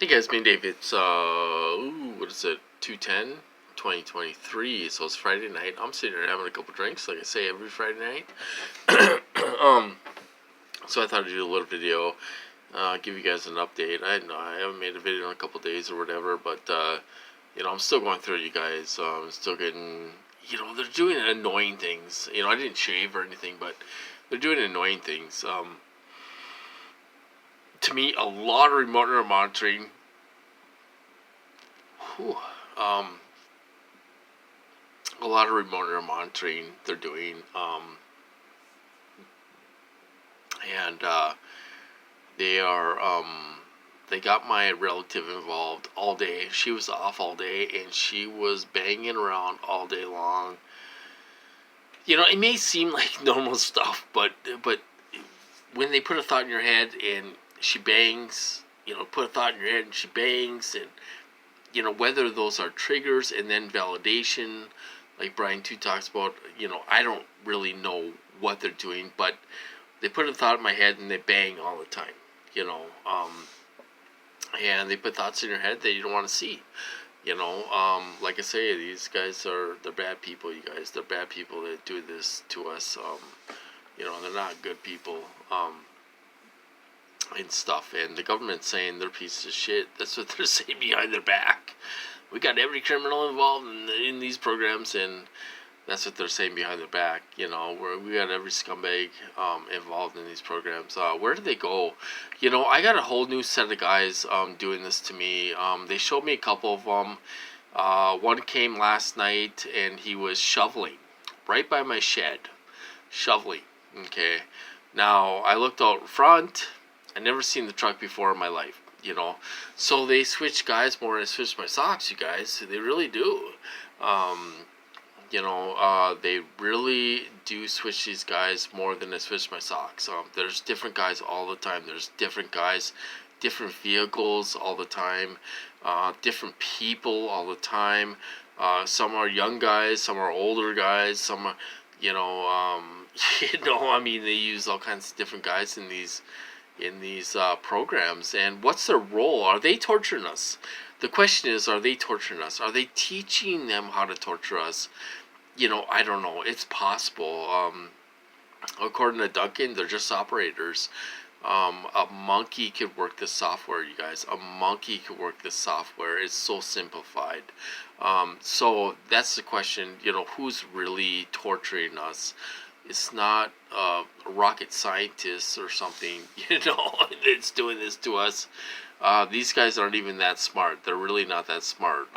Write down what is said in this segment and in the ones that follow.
Hey guys, me and Dave. It's what is it? 210, 2023. So it's Friday night. I'm sitting here having a couple drinks, like I say every Friday night. um, so I thought I'd do a little video, give you guys an update. I haven't made a video in a couple days or whatever, but I'm still going through it, you guys. I'm still getting, they're doing annoying things. I didn't shave or anything, but they're doing annoying things. To me, a lot of remote monitoring. Whew, um, a lot of remote monitoring they're doing, and they are they got my relative involved all day. She was off all day, and she was banging around all day long. It may seem like normal stuff, but when they put a thought in your head and she bangs, put a thought in your head and she bangs, and whether those are triggers and then validation, like Brian too talks about. I don't really know what they're doing, but they put a thought in my head and they bang all the time. You know, um, and they put thoughts in your head that you don't want to see. Like I say, these guys they're bad people. You guys, they're bad people that do this to us. They're not good people. And stuff. And the government's saying they're pieces of shit. That's what they're saying behind their back. We got every criminal involved in these programs, and that's what they're saying behind their back. We got every scumbag involved in these programs. Where do they go? I got a whole new set of guys doing this to me. They showed me a couple of them. One came last night, and he was shoveling right by my shed. Shoveling. Okay. Now, I looked out front. I never seen the truck before in my life, So they switch guys more than I switch my socks, you guys. They really do. They really do switch these guys more than I switch my socks. There's different guys all the time. There's different guys, different vehicles all the time, different people all the time. Some are young guys, some are older guys, some are, they use all kinds of different guys in these programs. And what's their role? Are they torturing us? The question is, are they torturing us? Are they teaching them how to torture us? I don't know. It's possible. According to Duncan, they're just operators. A monkey could work this software, you guys. A monkey could work this software. It's so simplified. So that's the question. Who's really torturing us? It's not a rocket scientist or something, that's doing this to us. These guys aren't even that smart. They're really not that smart.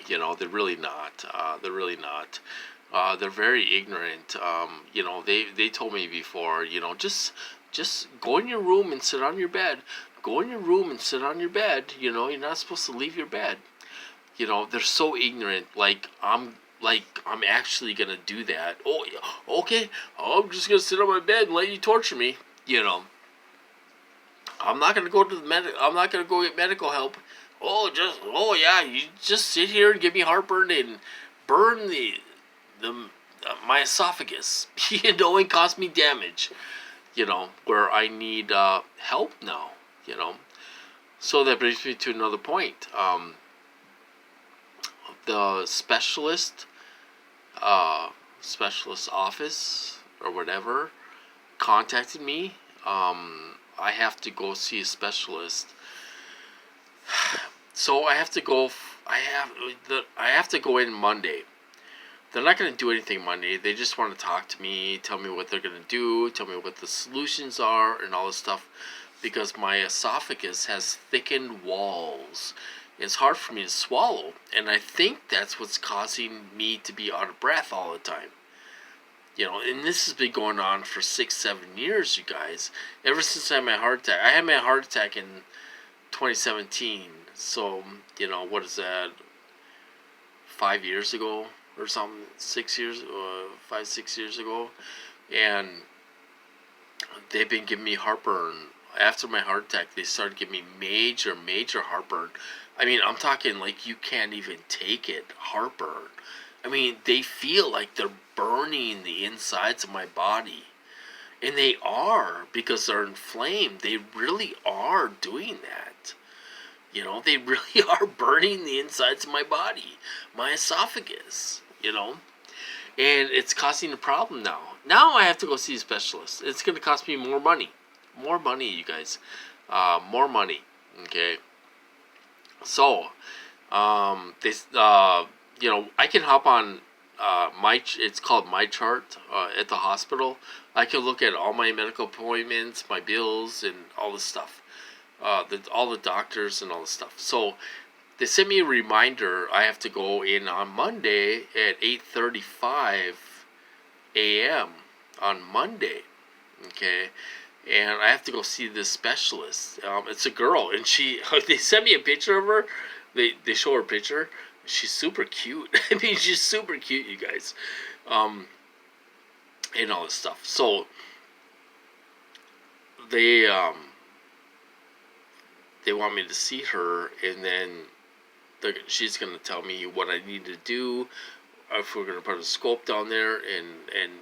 They're really not. They're really not. They're very ignorant. They told me before, just go in your room and sit on your bed. Go in your room and sit on your bed. You're not supposed to leave your bed. They're so ignorant. I'm actually gonna do that. Oh, yeah, okay. I'm just gonna sit on my bed and let you torture me. I'm not gonna go to I'm not gonna go get medical help. Oh yeah, you just sit here and give me heartburn and burn the my esophagus. And cause me damage. Where I need help now. So that brings me to another point. The specialist office or whatever contacted me. I have to go see a specialist. So I have to go. I have to go in Monday. They're not going to do anything Monday. They just want to talk to me, tell me what they're going to do, tell me what the solutions are, and all this stuff. Because my esophagus has thickened walls. It's hard for me to swallow, and I think that's what's causing me to be out of breath all the time. And this has been going on for 6-7 years, you guys. Ever since I had my heart attack. I had my heart attack in 2017. So, what is that? 5 years ago or something? 6 years, 5-6 years ago. And they've been giving me heartburn. After my heart attack, they started giving me major heartburn. I'm talking like you can't even take it. Heartburn. They feel like they're burning the insides of my body. And they are, because they're inflamed. They really are doing that. They really are burning the insides of my body, my esophagus, And it's causing a problem now. Now I have to go see a specialist. It's going to cost me more money. More money, you guys. More money. Okay. So, this, I can hop on it's called My Chart at the hospital. I can look at all my medical appointments, my bills, and all this stuff. All the doctors and all this stuff. So they sent me a reminder. I have to go in on Monday at 8:35 a.m. on Monday. Okay, and I have to go see this specialist. It's a girl, and they sent me a picture of her. They show her picture. She's super cute. I mean, she's super cute, you guys, and all this stuff. So they want me to see her, and then she's going to tell me what I need to do, if we're going to put a scope down there, and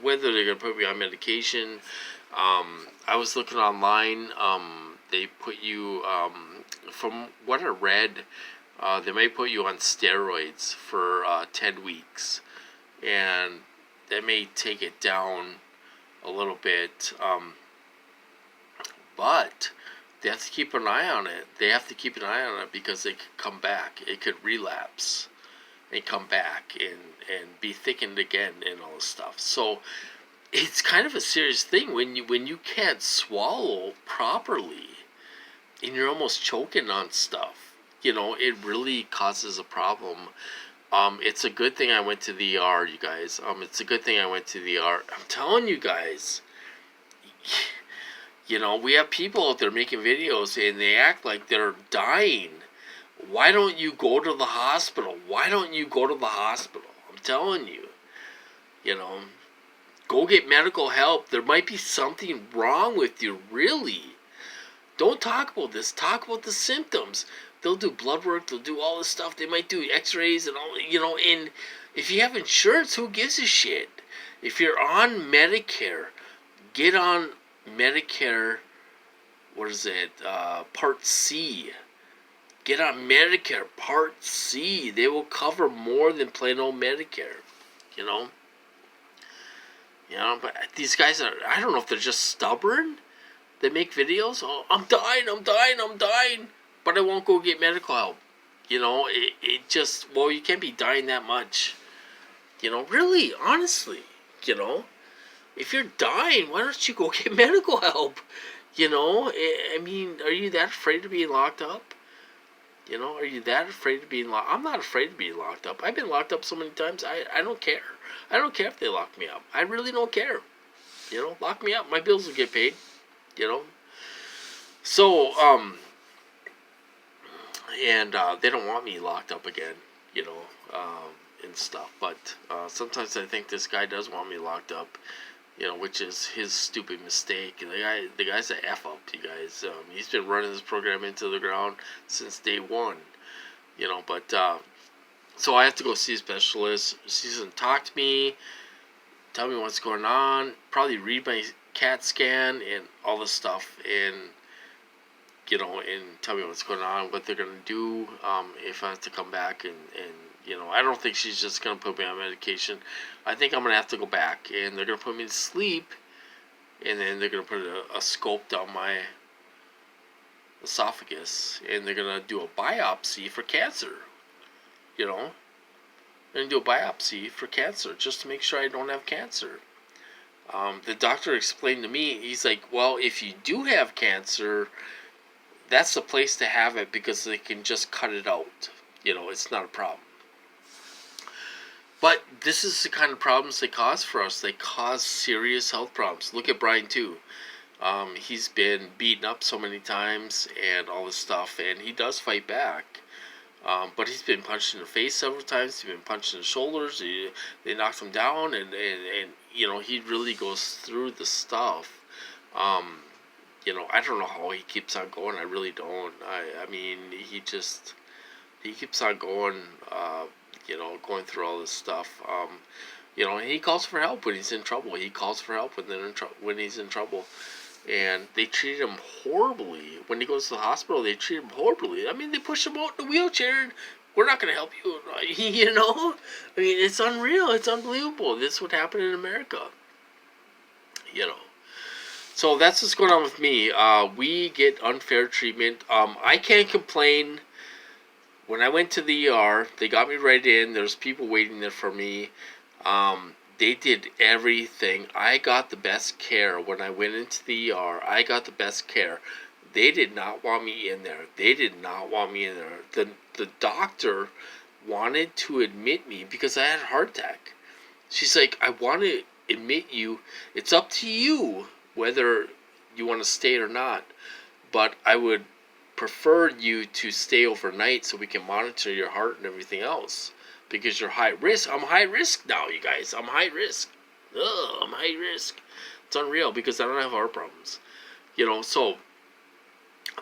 whether they're going to put me on medication. I was looking online. They put you, from what I read, they may put you on steroids for 10 weeks, and that may take it down a little bit, but they have to keep an eye on it. They have to keep an eye on it because it could come back. It could relapse and come back and be thickened again and all this stuff. So it's kind of a serious thing when you can't swallow properly and you're almost choking on stuff. It really causes a problem. It's a good thing I went to the ER, you guys. It's a good thing I went to the ER. I'm telling you guys. We have people out there making videos and they act like they're dying. Why don't you go to the hospital? Why don't you go to the hospital? I'm telling you. Go get medical help. There might be something wrong with you, really. Don't talk about this. Talk about the symptoms. They'll do blood work. They'll do all this stuff. They might do x-rays and all, and if you have insurance, who gives a shit? If you're on Medicare, get on Medicare, Part C. Get on Medicare Part C. They will cover more than plain old Medicare. But these guys I don't know if they're just stubborn. They make videos. Oh, I'm dying. But I won't go get medical help. It just, well, you can't be dying that much. Really, honestly, if you're dying, why don't you go get medical help? I mean, are you that afraid of being locked up? Are you that afraid of being locked? I'm not afraid of being locked up. I've been locked up so many times. I don't care. I don't care if they lock me up. I really don't care. Lock me up. My bills will get paid. So, and they don't want me locked up again, and stuff. But sometimes I think this guy does want me locked up, which is his stupid mistake. The guy's a F up, you guys. He's been running this program into the ground since day one, But so I have to go see a specialist. She's gonna talk to me, tell me what's going on, probably read my CAT scan and all this stuff, and and tell me what's going on, what they're gonna do, if I have to come back, and I don't think she's just gonna put me on medication. I think I'm gonna have to go back, and they're gonna put me to sleep, and then they're gonna put a scope down my esophagus, and they're gonna do a biopsy for cancer. They're gonna do a biopsy for cancer just to make sure I don't have cancer. The doctor explained to me, he's like, well, if you do have cancer, that's the place to have it because they can just cut it out. It's not a problem. But this is the kind of problems they cause for us. They cause serious health problems. Look at Brian, too. He's been beaten up so many times and all this stuff, and he does fight back. But he's been punched in the face several times. He's been punched in the shoulders. They knocked him down, and he really goes through the stuff. I don't know how he keeps on going. I really don't. I mean, he keeps on going, going through all this stuff. You know, and he calls for help when he's in trouble. He calls for help when he's in trouble. And they treat him horribly. When he goes to the hospital, they treat him horribly. I mean, they push him out in a wheelchair and we're not going to help you. You know? I mean, it's unreal. It's unbelievable. This would happen in America. You know? So that's what's going on with me. We get unfair treatment. I can't complain. When I went to the ER, they got me right in. There's people waiting there for me. They did everything. I got the best care when I went into the ER. I got the best care. They did not want me in there. They did not want me in there. The doctor wanted to admit me because I had a heart attack. She's like, I want to admit you. It's up to you whether you want to stay or not. But I would prefer you to stay overnight so we can monitor your heart and everything else. Because you're high risk. I'm high risk now, you guys. I'm high risk. Ugh, I'm high risk. It's unreal because I don't have heart problems. You know, so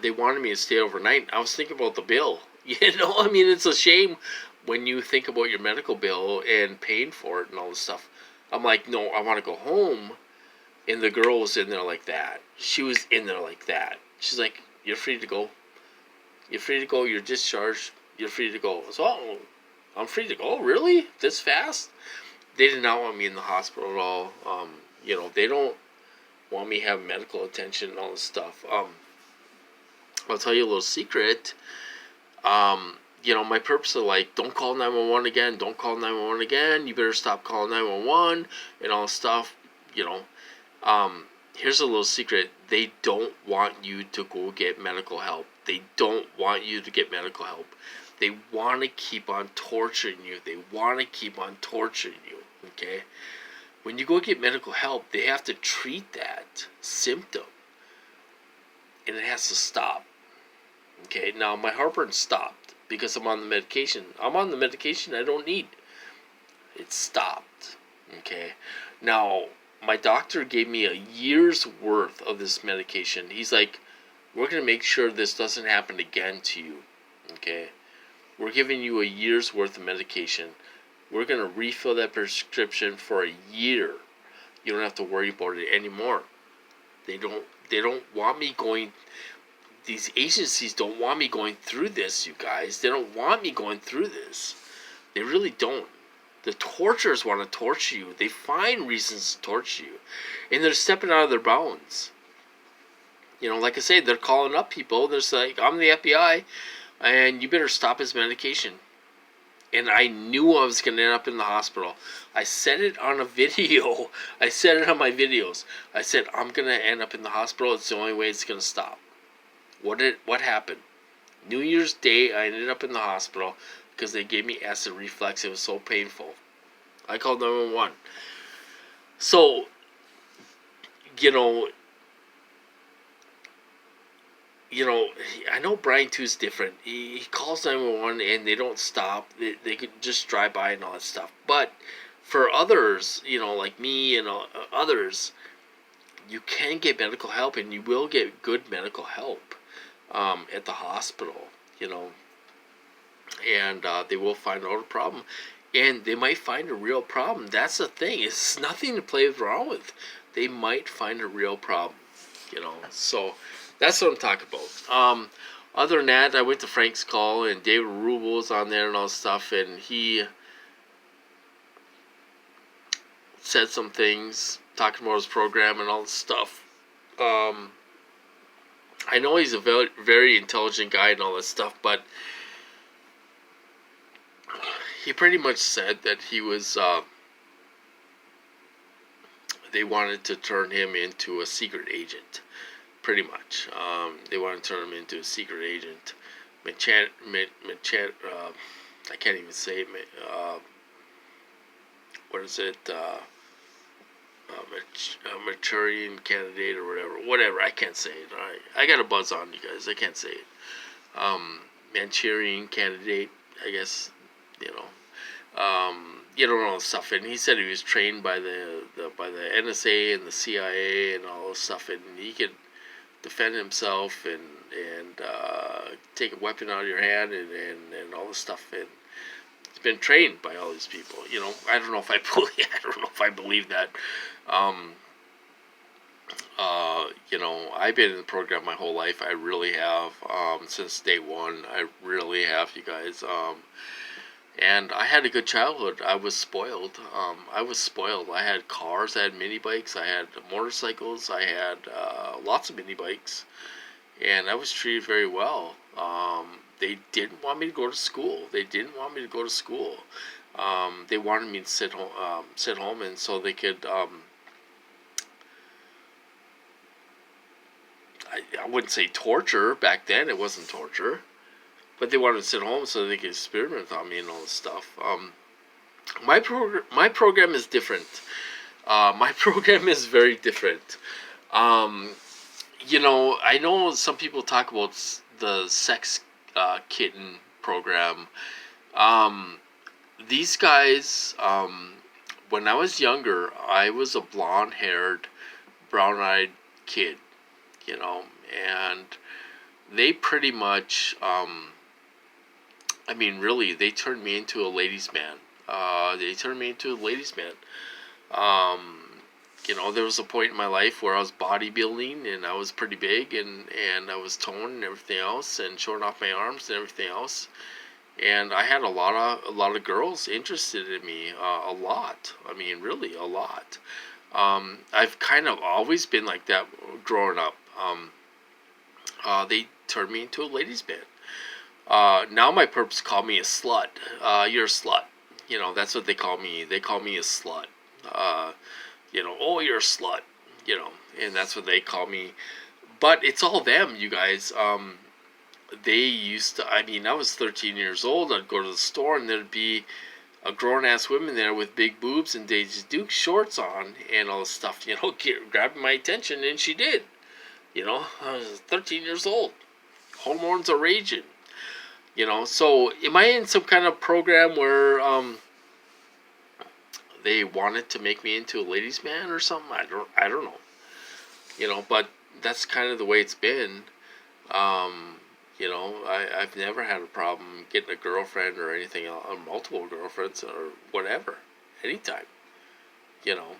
they wanted me to stay overnight. I was thinking about the bill. You know, I mean, it's a shame when you think about your medical bill and paying for it and all this stuff. I'm like, no, I want to go home. And the girl was in there like that. She was in there like that. She's like, you're free to go. You're free to go. You're discharged. You're free to go. So, oh, I'm free to go? Really? This fast? They did not want me in the hospital at all. You know, they don't want me having medical attention and all this stuff. I'll tell you a little secret. You know, my purpose is like, don't call 911 again. Don't call 911 again. You better stop calling 911 and all this stuff. You know, here's a little secret. They don't want you to go get medical help. They don't want you to get medical help. They want to keep on torturing you. They want to keep on torturing you, okay? When you go get medical help, they have to treat that symptom. And it has to stop. Okay, now my heartburn stopped because I'm on the medication. I'm on the medication I don't need. It stopped, okay? Now, my doctor gave me a year's worth of this medication. He's like, we're going to make sure this doesn't happen again to you, okay? We're giving you a year's worth of medication. We're going to refill that prescription for a year. You don't have to worry about it anymore. They don't want me going, these agencies don't want me going through this, you guys. They don't want me going through this. They really don't. The torturers want to torture you. They find reasons to torture you. And they're stepping out of their bounds. You know, like I say, they're calling up people. They're like, I'm the FBI. And you better stop his medication. And I knew I was going to end up in the hospital. I said it on a video. I said it on my videos. I said, I'm going to end up in the hospital. It's the only way it's going to stop. What happened? New Year's Day, I ended up in the hospital because they gave me acid reflux. It was so painful. I called 911. So, you know, I know Brian 2 is different. He calls 911 and they don't stop. They could just drive by and all that stuff. But for others, you know, like me and others, you can get medical help and you will get good medical help at the hospital, you know. And they will find out a problem. And they might find a real problem. That's the thing. It's nothing to play around with. They might find a real problem, you know. So that's what I'm talking about. Other than that, I went to Frank's call and David Rubel was on there and all this stuff, and he said some things talking about his program and all this stuff. I know he's a very, very intelligent guy and all this stuff, but he pretty much said that he was, they wanted to turn him into a secret agent. Pretty much. They want to turn him into a secret agent. I can't even say it. What is it? Manchurian candidate or whatever. Whatever. I can't say it. Alright. I got a buzz on, you guys. I can't say it. Manchurian candidate, I guess. You know. All this stuff. And he said he was trained by the NSA and the CIA and all this stuff, and he could defend himself and take a weapon out of your hand and all this stuff, and been trained by all these people. You know, I don't know if I believe. I don't know if I believe that. Um, you know, I've been in the program my whole life. I really have, since day one. I really have, you guys. And I had a good childhood. I was spoiled. I was spoiled. I had cars. I had mini bikes. I had motorcycles. I had lots of mini bikes, and I was treated very well. They didn't want me to go to school. They didn't want me to go to school. They wanted me to sit home, and so they could. I wouldn't say torture back then. It wasn't torture, but they wanted to sit home so they could experiment on me and all this stuff. My program is different. My program is very different. You know, I know some people talk about the sex kitten program. These guys, when I was younger, I was a blonde-haired, brown-eyed kid, you know, and they pretty much, I mean, really, they turned me into a ladies' man. They turned me into a ladies' man. You know, there was a point in my life where I was bodybuilding and I was pretty big and I was toned and everything else and showing off my arms and everything else. And I had a lot of girls interested in me, a lot. I mean, really, a lot. I've kind of always been like that growing up. They turned me into a ladies' man. Now my perps call me a slut. You're a slut. You know, that's what they call me. They call me a slut. You know, oh, you're a slut. You know, and that's what they call me. But it's all them, you guys. They used to, I mean, I was 13 years old. I'd go to the store and there'd be a grown-ass woman there with big boobs and Daisy Duke shorts on and all this stuff, you know, grabbing my attention, and she did. You know, I was 13 years old. Hormones are raging. You know, so am I in some kind of program where they wanted to make me into a ladies' man or something? I don't know. You know, but that's kind of the way it's been. You know, I've never had a problem getting a girlfriend or anything else, or multiple girlfriends or whatever, anytime. You know,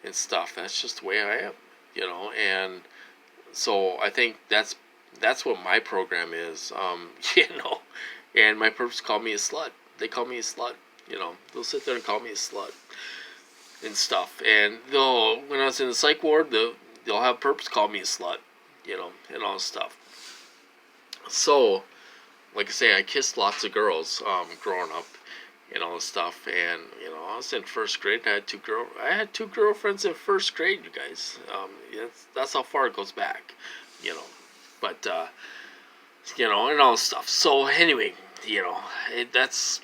and stuff. That's just the way I am. You know, and so I think that's what my program is. You know, and my perps call me a slut. They call me a slut. You know, they'll sit there and call me a slut and stuff. And they'll, when I was in the psych ward, they'll have perps call me a slut. You know, and all this stuff. So, like I say, I kissed lots of girls growing up and all this stuff. And you know, I was in first grade. I had two girlfriends in first grade. You guys, that's how far it goes back. You know, but you know, and all this stuff. So anyway, you know, that's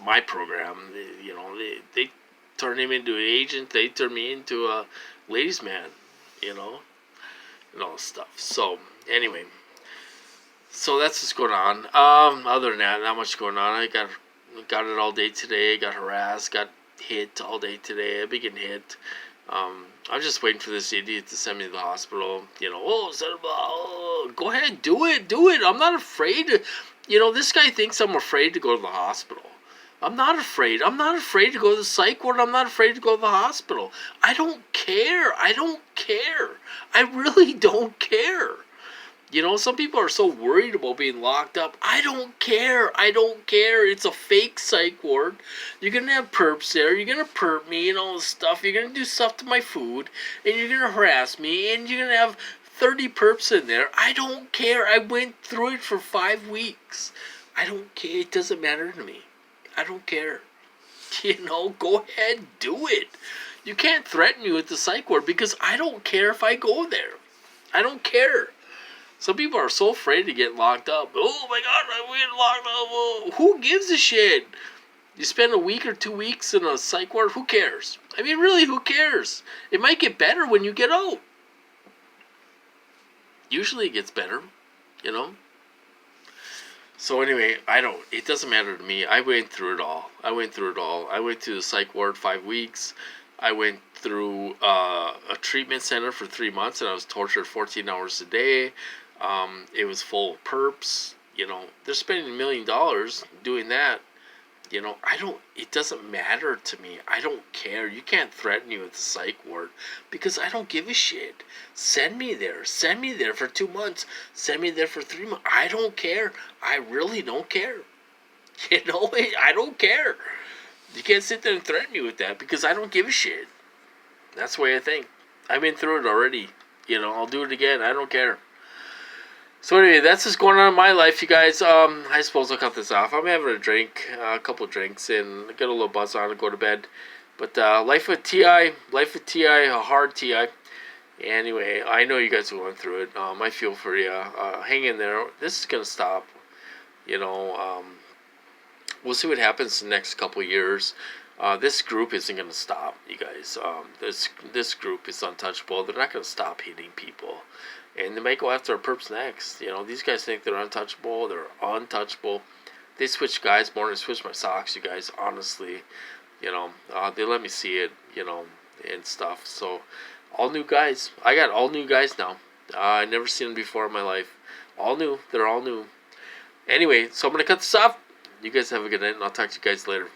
my program. You know, they turned him into an agent. They turned me into a ladies' man. You know, and all this stuff. So anyway. So that's what's going on. Other than that, not much going on. I got it all day today. Got harassed. Got hit all day today. I've been getting hit. I'm just waiting for this idiot to send me to the hospital. You know, go ahead, do it. I'm not afraid. You know, this guy thinks I'm afraid to go to the hospital. I'm not afraid. I'm not afraid to go to the psych ward. I'm not afraid to go to the hospital. I don't care. I really don't care. You know, some people are so worried about being locked up. I don't care. It's a fake psych ward. You're going to have perps there. You're going to perp me and all this stuff. You're going to do stuff to my food. And you're going to harass me. And you're going to have 30 perps in there. I don't care. I went through it for 5 weeks. I don't care. It doesn't matter to me. I don't care. You know, go ahead. Do it. You can't threaten me with the psych ward because I don't care if I go there. I don't care. Some people are so afraid to get locked up. Oh my God, I'm getting locked up. Oh, who gives a shit? You spend a week or 2 weeks in a psych ward, who cares? I mean, really, who cares? It might get better when you get out. Usually it gets better, you know? So anyway, it doesn't matter to me. I went through it all. I went to the psych ward 5 weeks. I went through a treatment center for 3 months, and I was tortured 14 hours a day. It was full of perps. You know, they're spending $1 million doing that You know, it doesn't matter to me. I don't care. You can't threaten me with the psych ward because I don't give a shit. Send me there. Send me there for 2 months. Send me there for 3 months. I don't care. I really don't care. You know, I don't care. You can't sit there and threaten me with that because I don't give a shit. That's the way I think. I've been through it already. You know, I'll do it again. I don't care. So anyway, that's just going on in my life, you guys. I suppose I'll cut this off. I'm having a drink, a couple of drinks, and get a little buzz on and go to bed. But life with Ti, a hard Ti. Anyway, I know you guys are going through it. I feel for you. Hang in there. This is gonna stop. You know, we'll see what happens in the next couple of years. This group isn't gonna stop, you guys. This group is untouchable. They're not gonna stop hitting people. And they might go after a perps next. You know, these guys think they're untouchable. They're untouchable. They switch guys more than switch my socks, you guys. Honestly, you know, they let me see it, you know, and stuff. So, all new guys. I got all new guys now. I never seen them before in my life. All new. They're all new. Anyway, so I'm gonna cut this off. You guys have a good night, and I'll talk to you guys later.